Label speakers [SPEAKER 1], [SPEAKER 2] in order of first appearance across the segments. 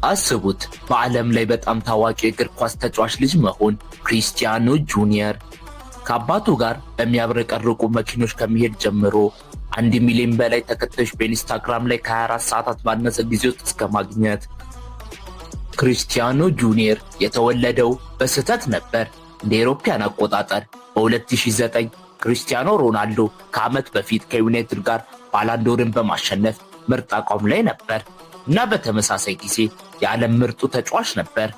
[SPEAKER 1] አስቡት በዓለም ላይ በጣም ታዋቂ እግር ኳስ ተጫዋች ልጅ መሆን። ክሪስቲያኖ ጁኒየር ከአባቱ ጋር በሚያብረቀርቁ መኪኖች ከመሄድ ጀምሮ 1 ሚሊዮን በላይ ተከታዮች በኢንስታግራም ላይ ከ24 ሰዓታት ባነሰ ጊዜ ውስጥ እስከ ማግኘት። ክሪስቲያኖ ጁኒየር የተወለደው በስህተት ነበር። እንደ አውሮፓውያን አቆጣጠር በ2009 ክሪስቲያኖ ሮናልዶ ከዓመት በፊት ከዩናይትድ ጋር ባላንዶርን በማሸነፍ ምርጥ አቋም ላይ ነበር እና በተመሳሳይ ጊዜ የዓለም ምርጡ ተጫዋች ነበር።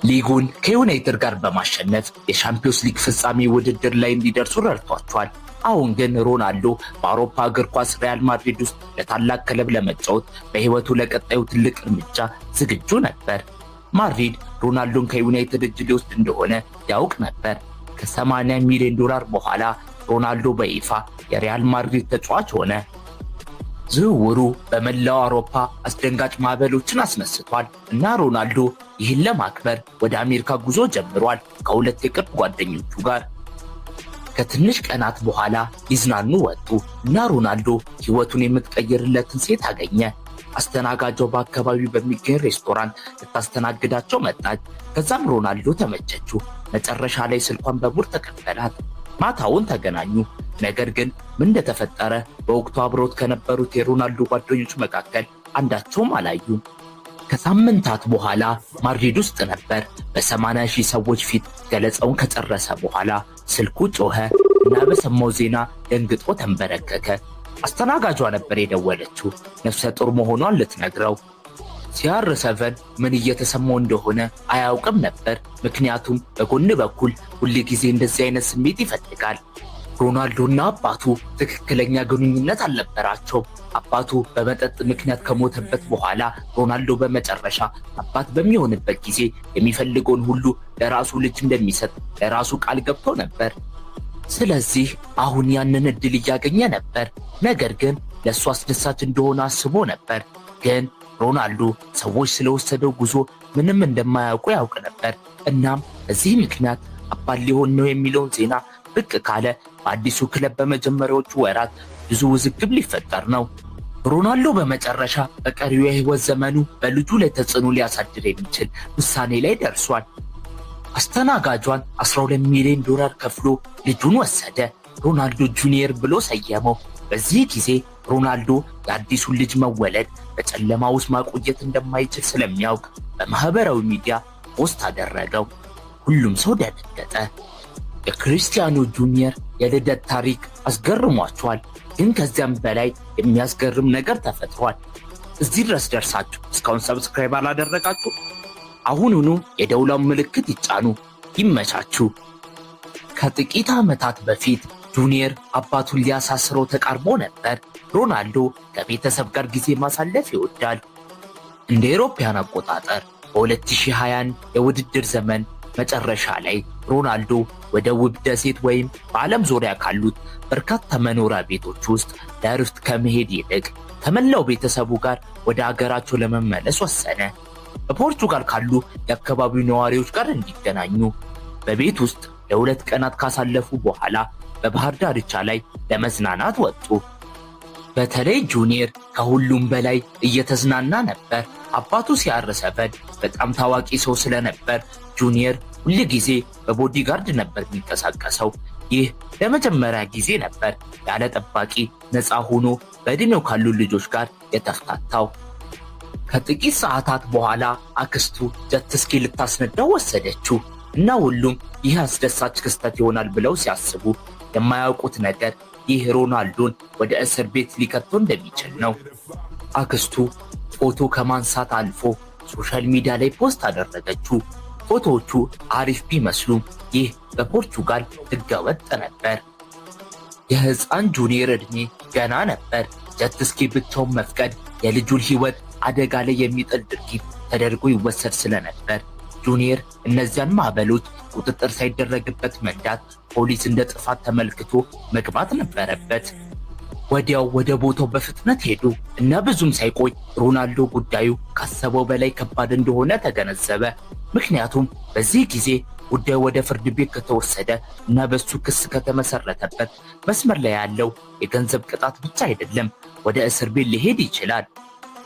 [SPEAKER 1] ሊጉን ከዩናይትድ ጋር በማሸነፍ የሻምፒዮንስ ሊግ ፍጻሜ ውድድር ላይ እንዲደርሱ ረድቷቸዋል። አሁን ግን ሮናልዶ በአውሮፓ እግር ኳስ ሪያል ማድሪድ ውስጥ ለታላቅ ክለብ ለመጫወት በሕይወቱ ለቀጣዩ ትልቅ እርምጃ ዝግጁ ነበር። ማድሪድ ሮናልዶን ከዩናይትድ እጅ ሊወስድ እንደሆነ ያውቅ ነበር። ከ80 ሚሊዮን ዶላር በኋላ ሮናልዶ በይፋ የሪያል ማድሪድ ተጫዋች ሆነ። ዝውውሩ በመላው አውሮፓ አስደንጋጭ ማዕበሎችን አስነስቷል እና ሮናልዶ ይህን ለማክበር ወደ አሜሪካ ጉዞ ጀምሯል ከሁለት የቅርብ ጓደኞቹ ጋር። ከትንሽ ቀናት በኋላ ሊዝናኑ ወጡ እና ሮናልዶ ሕይወቱን የምትቀይርለትን ሴት አገኘ። አስተናጋጇ በአካባቢው በሚገኝ ሬስቶራንት ልታስተናግዳቸው መጣች። ከዛም ሮናልዶ ተመቸችው። መጨረሻ ላይ ስልኳን በሙድ ተቀበላት። ማታውን ተገናኙ። ነገር ግን ምን እንደተፈጠረ በወቅቱ አብረውት ከነበሩት የሮናልዶ ጓደኞች መካከል አንዳቸውም አላዩም። ከሳምንታት በኋላ ማድሪድ ውስጥ ነበር። በ80,000 ሰዎች ፊት ገለጻውን ከጨረሰ በኋላ ስልኩ ጮኸ እና በሰማው ዜና ደንግጦ ተንበረከከ። አስተናጋጇ ነበር የደወለችው። ነፍሰ ጡር መሆኗን ልትነግረው። CR7 ምን እየተሰማው እንደሆነ አያውቅም ነበር፣ ምክንያቱም በጎን በኩል ሁል ጊዜ እንደዚህ አይነት ስሜት ይፈልጋል። ሮናልዶና አባቱ ትክክለኛ ግንኙነት አልነበራቸውም። አባቱ በመጠጥ ምክንያት ከሞተበት በኋላ ሮናልዶ በመጨረሻ አባት በሚሆንበት ጊዜ የሚፈልገውን ሁሉ ለራሱ ልጅ እንደሚሰጥ ለራሱ ቃል ገብቶ ነበር። ስለዚህ አሁን ያንን እድል እያገኘ ነበር። ነገር ግን ለእሱ አስደሳች እንደሆነ አስቦ ነበር። ግን ሮናልዶ ሰዎች ስለወሰደው ጉዞ ምንም እንደማያውቁ ያውቅ ነበር። እናም በዚህ ምክንያት አባት ሊሆን ነው የሚለውን ዜና ብቅ ካለ በአዲሱ ክለብ በመጀመሪያዎቹ ወራት ብዙ ውዝግብ ሊፈጠር ነው። ሮናልዶ በመጨረሻ በቀሪው የህይወት ዘመኑ በልጁ ላይ ተጽዕኖ ሊያሳድር የሚችል ውሳኔ ላይ ደርሷል። አስተናጋጇን 12 ሚሊዮን ዶላር ከፍሎ ልጁን ወሰደ። ሮናልዶ ጁኒየር ብሎ ሰየመው። በዚህ ጊዜ ሮናልዶ የአዲሱን ልጅ መወለድ በጨለማ ውስጥ ማቆየት እንደማይችል ስለሚያውቅ በማህበራዊ ሚዲያ ፖስት አደረገው። ሁሉም ሰው ደነገጠ። የክሪስቲያኖ ጁኒየር የልደት ታሪክ አስገርሟቸዋል። ግን ከዚያም በላይ የሚያስገርም ነገር ተፈጥሯል። እዚህ ድረስ ደርሳችሁ እስካሁን ሰብስክራይብ አላደረጋችሁ? አሁኑኑ የደውላውን ምልክት ይጫኑ። ይመቻችሁ። ከጥቂት ዓመታት በፊት ጁኒየር አባቱን ሊያሳስረው ተቃርቦ ነበር። ሮናልዶ ከቤተሰብ ጋር ጊዜ ማሳለፍ ይወዳል። እንደ አውሮፓውያን አቆጣጠር በ2021 የውድድር ዘመን መጨረሻ ላይ ሮናልዶ ወደ ውብ ደሴት ወይም በዓለም ዙሪያ ካሉት በርካታ መኖሪያ ቤቶች ውስጥ ለእረፍት ከመሄድ ይልቅ ከመላው ቤተሰቡ ጋር ወደ አገራቸው ለመመለስ ወሰነ። በፖርቹጋል ካሉ የአካባቢው ነዋሪዎች ጋር እንዲገናኙ በቤት ውስጥ ለ2 ቀናት ካሳለፉ በኋላ በባህር ዳርቻ ላይ ለመዝናናት ወጡ። በተለይ ጁኒየር ከሁሉም በላይ እየተዝናና ነበር። አባቱ CR7 በጣም ታዋቂ ሰው ስለነበር ጁኒየር ሁል ጊዜ በቦዲጋርድ ነበር የሚንቀሳቀሰው። ይህ ለመጀመሪያ ጊዜ ነበር ያለ ጠባቂ ነፃ ሆኖ በዕድሜው ካሉ ልጆች ጋር የተፍታታው። ከጥቂት ሰዓታት በኋላ አክስቱ ጀት ስኪ ልታስነዳው ወሰደችው እና ሁሉም ይህ አስደሳች ክስተት ይሆናል ብለው ሲያስቡ የማያውቁት ነገር ይህ ሮናልዶን ወደ እስር ቤት ሊከቶ እንደሚችል ነው። አክስቱ ፎቶ ከማንሳት አልፎ ሶሻል ሚዲያ ላይ ፖስት አደረገችው። ፎቶዎቹ አሪፍ ቢመስሉም ይህ በፖርቹጋል ሕገወጥ ነበር። የሕፃን ጁኒየር ዕድሜ ገና ነበር። ጀት ስኪ ብቻውን መፍቀድ የልጁን ሕይወት አደጋ ላይ የሚጥል ድርጊት ተደርጎ ይወሰድ ስለነበር ጁኒየር እነዚያን ማዕበሎች ቁጥጥር ሳይደረግበት መንዳት ፖሊስ እንደ ጥፋት ተመልክቶ መግባት ነበረበት። ወዲያው ወደ ቦታው በፍጥነት ሄዱ እና ብዙም ሳይቆይ ሮናልዶ ጉዳዩ ካሰበው በላይ ከባድ እንደሆነ ተገነዘበ። ምክንያቱም በዚህ ጊዜ ጉዳዩ ወደ ፍርድ ቤት ከተወሰደ እና በሱ ክስ ከተመሰረተበት መስመር ላይ ያለው የገንዘብ ቅጣት ብቻ አይደለም፣ ወደ እስር ቤት ሊሄድ ይችላል።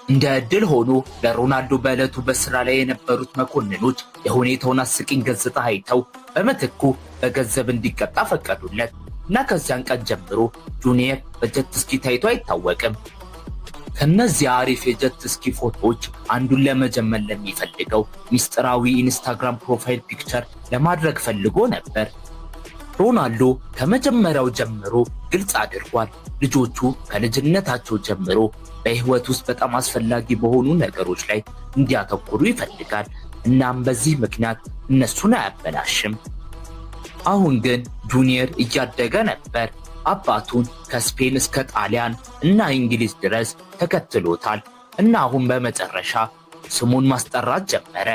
[SPEAKER 1] እንደ ዕድል ሆኖ ለሮናልዶ በዕለቱ በስራ ላይ የነበሩት መኮንኖች የሁኔታውን አስቂኝ ገጽታ አይተው በምትኩ በገንዘብ እንዲቀጣ ፈቀዱለት እና ከዚያን ቀን ጀምሮ ጁኒየር በጀት ስኪ ታይቶ አይታወቅም። ከነዚህ አሪፍ የጀት ስኪ ፎቶዎች አንዱን ለመጀመር ለሚፈልገው ሚስጥራዊ ኢንስታግራም ፕሮፋይል ፒክቸር ለማድረግ ፈልጎ ነበር። ሮናልዶ ከመጀመሪያው ጀምሮ ግልጽ አድርጓል። ልጆቹ ከልጅነታቸው ጀምሮ በህይወት ውስጥ በጣም አስፈላጊ በሆኑ ነገሮች ላይ እንዲያተኩሩ ይፈልጋል። እናም በዚህ ምክንያት እነሱን አያበላሽም። አሁን ግን ጁኒየር እያደገ ነበር። አባቱን ከስፔን እስከ ጣሊያን እና እንግሊዝ ድረስ ተከትሎታል እና አሁን በመጨረሻ ስሙን ማስጠራት ጀመረ።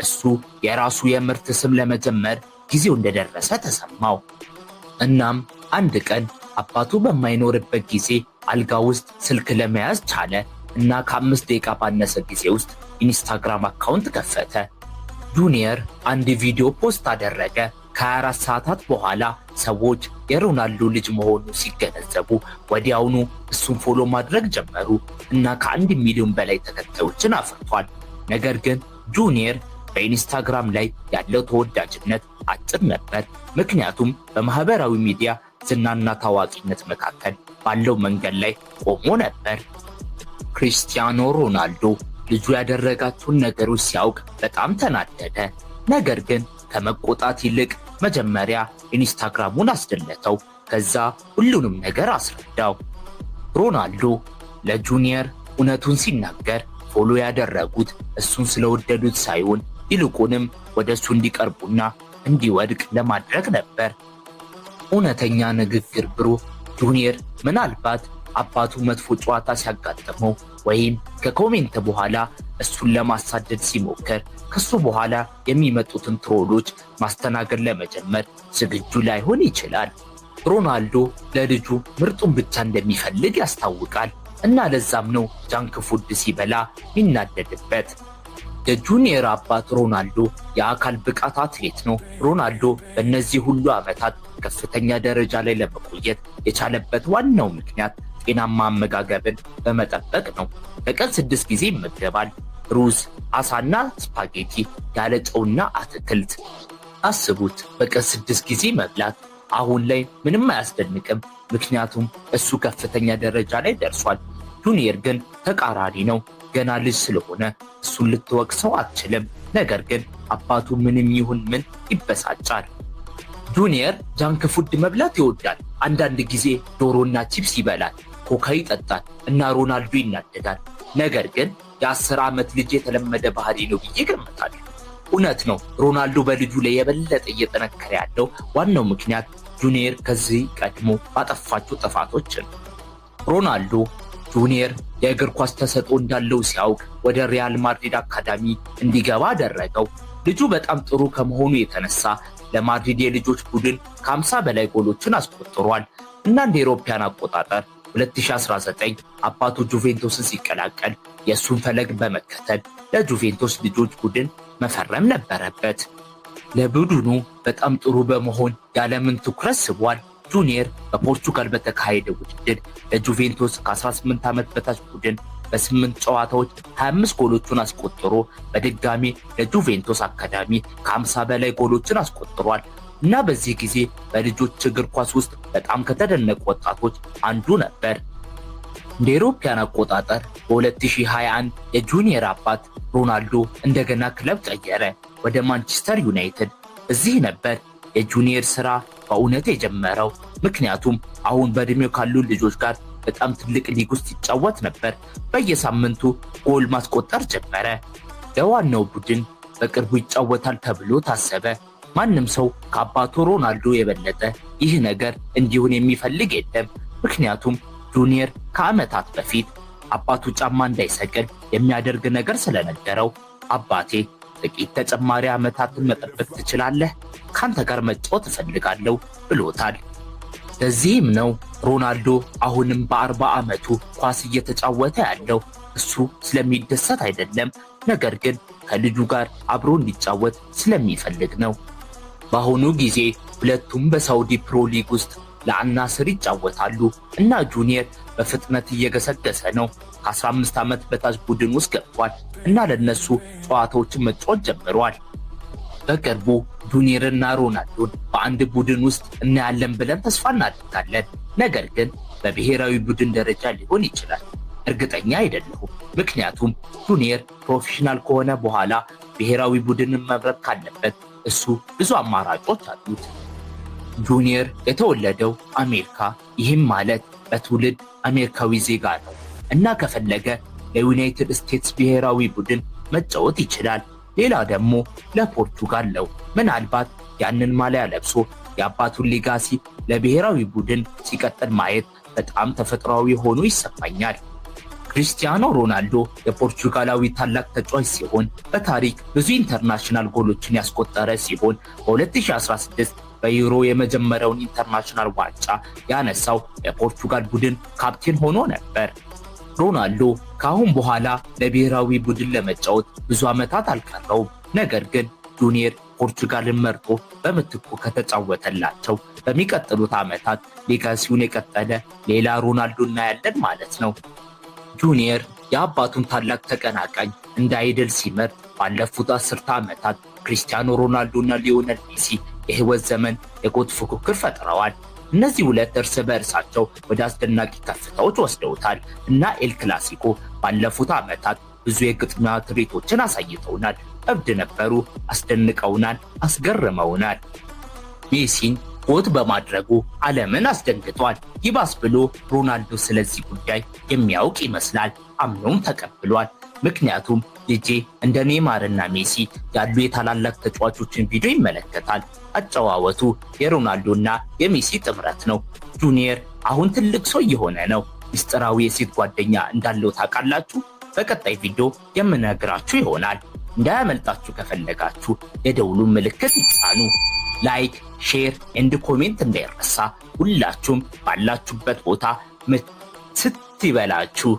[SPEAKER 1] እሱ የራሱ የምርት ስም ለመጀመር ጊዜው እንደደረሰ ተሰማው። እናም አንድ ቀን አባቱ በማይኖርበት ጊዜ አልጋ ውስጥ ስልክ ለመያዝ ቻለ እና ከ5 ደቂቃ ባነሰ ጊዜ ውስጥ ኢንስታግራም አካውንት ከፈተ። ጁኒየር አንድ ቪዲዮ ፖስት አደረገ። ከ24 ሰዓታት በኋላ ሰዎች የሮናልዶ ልጅ መሆኑ ሲገነዘቡ ወዲያውኑ እሱን ፎሎ ማድረግ ጀመሩ እና ከ1 ሚሊዮን በላይ ተከታዮችን አፍርቷል። ነገር ግን ጁኒየር በኢንስታግራም ላይ ያለው ተወዳጅነት አጭር ነበር፣ ምክንያቱም በማህበራዊ ሚዲያ ዝናና ታዋቂነት መካከል ባለው መንገድ ላይ ቆሞ ነበር። ክሪስቲያኖ ሮናልዶ ልጁ ያደረጋቸውን ነገሮች ሲያውቅ በጣም ተናደደ። ነገር ግን ከመቆጣት ይልቅ መጀመሪያ ኢንስታግራሙን አስደለተው፣ ከዛ ሁሉንም ነገር አስረዳው። ሮናልዶ ለጁኒየር እውነቱን ሲናገር ፎሎ ያደረጉት እሱን ስለወደዱት ሳይሆን ይልቁንም ወደ እሱ እንዲቀርቡና እንዲወድቅ ለማድረግ ነበር። እውነተኛ ንግግር ብሮ ጁኒየር ምናልባት አባቱ መጥፎ ጨዋታ ሲያጋጥመው ወይም ከኮሜንት በኋላ እሱን ለማሳደድ ሲሞክር ከሱ በኋላ የሚመጡትን ትሮሎች ማስተናገድ ለመጀመር ዝግጁ ላይሆን ይችላል። ሮናልዶ ለልጁ ምርጡን ብቻ እንደሚፈልግ ያስታውቃል እና ለዛም ነው ጃንክ ፉድ ሲበላ የሚናደድበት። የጁኒየር አባት ሮናልዶ የአካል ብቃት አትሌት ነው። ሮናልዶ በእነዚህ ሁሉ ዓመታት ከፍተኛ ደረጃ ላይ ለመቆየት የቻለበት ዋናው ምክንያት ጤናማ አመጋገብን በመጠበቅ ነው። በቀን 6 ጊዜ ይመገባል። ሩዝ፣ አሳና ስፓጌቲ ያለ ጨውና አትክልት። አስቡት፣ በቀን 6 ጊዜ መብላት። አሁን ላይ ምንም አያስደንቅም፣ ምክንያቱም እሱ ከፍተኛ ደረጃ ላይ ደርሷል። ጁኒየር ግን ተቃራኒ ነው። ገና ልጅ ስለሆነ እሱን ልትወቅሰው አትችልም። ነገር ግን አባቱ ምንም ይሁን ምን ይበሳጫል። ጁኒየር ጃንክ ፉድ መብላት ይወዳል። አንዳንድ ጊዜ ዶሮና ቺፕስ ይበላል፣ ኮካ ይጠጣል እና ሮናልዶ ይናደዳል። ነገር ግን የ10 ዓመት ልጅ የተለመደ ባህሪ ነው ብዬ ገምታለሁ። እውነት ነው፣ ሮናልዶ በልጁ ላይ የበለጠ እየጠነከረ ያለው ዋናው ምክንያት ጁኒየር ከዚህ ቀድሞ ባጠፋቸው ጥፋቶች ነው። ሮናልዶ ጁኒየር የእግር ኳስ ተሰጥኦ እንዳለው ሲያውቅ ወደ ሪያል ማድሪድ አካዳሚ እንዲገባ አደረገው። ልጁ በጣም ጥሩ ከመሆኑ የተነሳ ለማድሪድ የልጆች ቡድን ከ50 በላይ ጎሎችን አስቆጥሯል እና እንደ አውሮፓውያን አቆጣጠር 2019 አባቱ ጁቬንቱስን ሲቀላቀል የእሱን ፈለግ በመከተል ለጁቬንቱስ ልጆች ቡድን መፈረም ነበረበት። ለቡድኑ በጣም ጥሩ በመሆን የዓለምን ትኩረት ስቧል። ጁኒየር በፖርቹጋል በተካሄደ ውድድር ለጁቬንቱስ ከ18 ዓመት በታች ቡድን በ8 ጨዋታዎች 25 ጎሎችን አስቆጥሮ በድጋሚ ለጁቬንቱስ አካዳሚ ከ50 በላይ ጎሎችን አስቆጥሯል እና በዚህ ጊዜ በልጆች እግር ኳስ ውስጥ በጣም ከተደነቁ ወጣቶች አንዱ ነበር። እንደ አውሮፓውያን አቆጣጠር በ2021 የጁኒየር አባት ሮናልዶ እንደገና ክለብ ቀየረ፣ ወደ ማንቸስተር ዩናይትድ። እዚህ ነበር የጁኒየር ስራ በእውነት የጀመረው፣ ምክንያቱም አሁን በእድሜው ካሉ ልጆች ጋር በጣም ትልቅ ሊግ ውስጥ ይጫወት ነበር። በየሳምንቱ ጎል ማስቆጠር ጀመረ። ለዋናው ቡድን በቅርቡ ይጫወታል ተብሎ ታሰበ። ማንም ሰው ከአባቱ ሮናልዶ የበለጠ ይህ ነገር እንዲሆን የሚፈልግ የለም፣ ምክንያቱም ጁኒየር ከዓመታት በፊት አባቱ ጫማ እንዳይሰቅል የሚያደርግ ነገር ስለነገረው አባቴ ጥቂት ተጨማሪ ዓመታትን መጠበቅ ትችላለህ፣ ካንተ ጋር መጫወት እፈልጋለሁ ብሎታል። ለዚህም ነው ሮናልዶ አሁንም በ40 ዓመቱ ኳስ እየተጫወተ ያለው። እሱ ስለሚደሰት አይደለም፣ ነገር ግን ከልጁ ጋር አብሮ እንዲጫወት ስለሚፈልግ ነው። በአሁኑ ጊዜ ሁለቱም በሳውዲ ፕሮ ሊግ ውስጥ ለአልናስር ይጫወታሉ እና ጁኒየር በፍጥነት እየገሰገሰ ነው። ከ15 ዓመት በታች ቡድን ውስጥ ገብቷል እና ለነሱ ጨዋታዎችን መጫወት ጀምሯል። በቅርቡ ጁኒየርና ሮናልዶን በአንድ ቡድን ውስጥ እናያለን ብለን ተስፋ እናደርጋለን። ነገር ግን በብሔራዊ ቡድን ደረጃ ሊሆን ይችላል። እርግጠኛ አይደለሁም። ምክንያቱም ጁኒየር ፕሮፌሽናል ከሆነ በኋላ ብሔራዊ ቡድንን መምረጥ ካለበት እሱ ብዙ አማራጮች አሉት። ጁኒየር የተወለደው አሜሪካ፣ ይህም ማለት በትውልድ አሜሪካዊ ዜጋ ነው እና ከፈለገ ለዩናይትድ ስቴትስ ብሔራዊ ቡድን መጫወት ይችላል። ሌላ ደግሞ ለፖርቱጋል ነው። ምናልባት ያንን ማሊያ ለብሶ የአባቱን ሌጋሲ ለብሔራዊ ቡድን ሲቀጥል ማየት በጣም ተፈጥሯዊ ሆኖ ይሰማኛል። ክሪስቲያኖ ሮናልዶ የፖርቹጋላዊ ታላቅ ተጫዋች ሲሆን በታሪክ ብዙ ኢንተርናሽናል ጎሎችን ያስቆጠረ ሲሆን በ2016 በዩሮ የመጀመሪያውን ኢንተርናሽናል ዋንጫ ያነሳው የፖርቹጋል ቡድን ካፕቴን ሆኖ ነበር። ሮናልዶ ከአሁን በኋላ ለብሔራዊ ቡድን ለመጫወት ብዙ ዓመታት አልቀረውም። ነገር ግን ጁኒየር ፖርቹጋልን መርጦ በምትኩ ከተጫወተላቸው በሚቀጥሉት ዓመታት ሌጋሲውን የቀጠለ ሌላ ሮናልዶ እናያለን ማለት ነው። ጁኒየር የአባቱን ታላቅ ተቀናቃኝ እንደ አይድል ሲመርጥ ባለፉት 10 ዓመታት ክሪስቲያኖ ሮናልዶ እና ሊዮኔል ሜሲ የህይወት ዘመን የጎት ፉክክር ፈጥረዋል። እነዚህ ሁለት እርስ በእርሳቸው ወደ አስደናቂ ከፍታዎች ወስደውታል እና ኤል ክላሲኮ ባለፉት ዓመታት ብዙ የግጥሚያ ትርኢቶችን አሳይተውናል። እብድ ነበሩ፣ አስደንቀውናል፣ አስገርመውናል። ሜሲን ጎት በማድረጉ ዓለምን አስደንግጧል። ይባስ ብሎ ሮናልዶ ስለዚህ ጉዳይ የሚያውቅ ይመስላል፣ አምኖም ተቀብሏል። ምክንያቱም ልጄ እንደ ኔይማርና ሜሲ ያሉ የታላላቅ ተጫዋቾችን ቪዲዮ ይመለከታል። አጨዋወቱ የሮናልዶና የሜሲ ጥምረት ነው። ጁኒየር አሁን ትልቅ ሰው እየሆነ ነው። ምስጢራዊ የሴት ጓደኛ እንዳለው ታውቃላችሁ? በቀጣይ ቪዲዮ የምነግራችሁ ይሆናል። እንዳያመልጣችሁ ከፈለጋችሁ የደውሉን ምልክት ይጫኑ። ላይክ፣ ሼር ኤንድ ኮሜንት እንዳይረሳ። ሁላችሁም ባላችሁበት ቦታ ስትይበላችሁ